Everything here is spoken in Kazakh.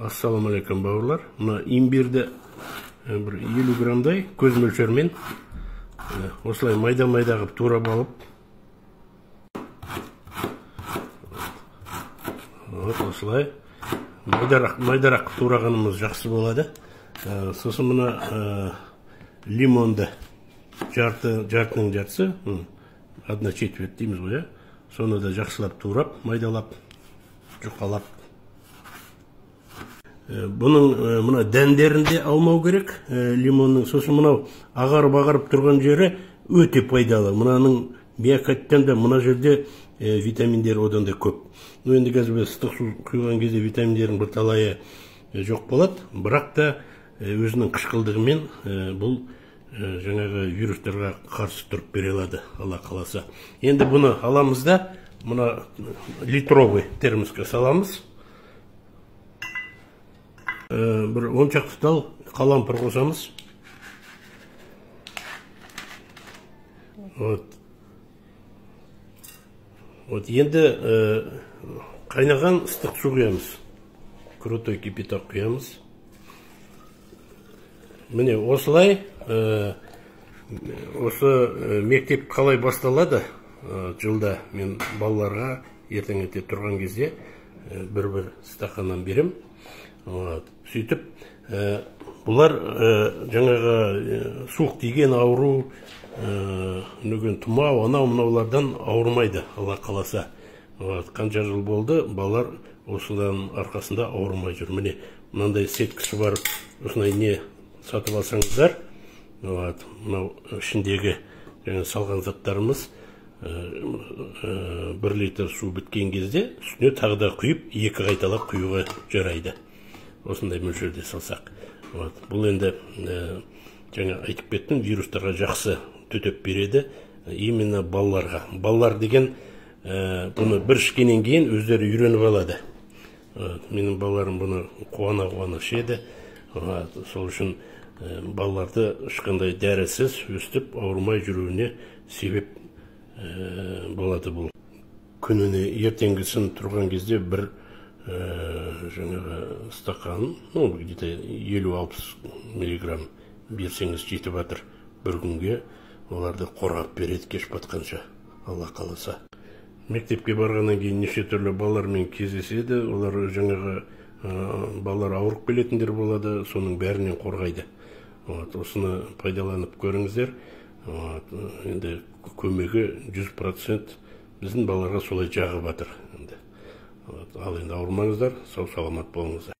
Ассалаумағалейкум бауырлар. Мына имбирді бір 50 грамдай көз мөлшермен осылай майда-майда қылып турап алып, осылай майдарақ турағанымыз жақсы болады. Сосын мына лимонды жартының жартысы, одна четверть дейміз ғой, соны да жақсылап турап, майдалап, жұқалап. Бұның мына дәндерінде алмау керек, лимонның. Сосын мынау ағарып тұрған жері өте пайдалы. Мынаның миокаттан да мына жерде витаминдер одан да көп. Енді қазір ыстық су құйған кезде витаминдердің бір талайы жоқ болады, бірақ та өзінің қышқылдығымен бұл жаңағы вирустарға қарсы тұрып бере алады, Алла қаласа. Енді бұны аламыз да, мына литровый термосқа саламыз. Бір 10 шақты тал қалампыр қосамыз. Енді қайнаған ыстық су құямыз. Крутой кипяток құямыз. Міне осылай, осы мектеп қалай басталады жылда, мен балаларға ертең тұрған кезде бір стақаннан берем. Сөйтіп, бұлар жаңағы суық тиген ауру, нүген тұмау, анау-мынаулардан ауырмайды, Алла қаласа. Қанша жыл болды, балалар осыдан арқасында ауырмай жүр. Міне, мынандай сеткісі бар, осындай не сатып алсаңыздар, мынау ішіндегі салған заттарымыз 1 литр су біткен кезде үстіне тағы да құйып, 2 қайталап құюға жарайды. Осындай мөлшерде салсақ. Бұл енді жаңа айтып кеттім, вирустарға жақсы төтеп береді, именно балаларға. Балалар деген бұны бір ішкеннен кейін өздері үйреніп алады. Менің балаларым бұны қуана ішеді. Сол үшін балаларды ешқандай дәрісіз өстіп ауырмай жүруіне себеп болады бұл. Күніне ертеңгісін тұрған кезде бір жаңағы стакан, где-то 50-60 миллиграмм берсеңіз жетіп жатыр бір күнге, оларды қорғап береді кеш батқанша, Алла қаласа. Мектепке барғаннан кейін неше түрлі балалармен кездеседі, олар жаңағы балалар ауырып келетіндер болады, соның бәрінен қорғайды. Осыны пайдаланып көріңіздер. Енді көмегі 100% біздің балаларға солай жағып жатыр. Ал енді ауырмаңыздар, сау саламат болыңыздар.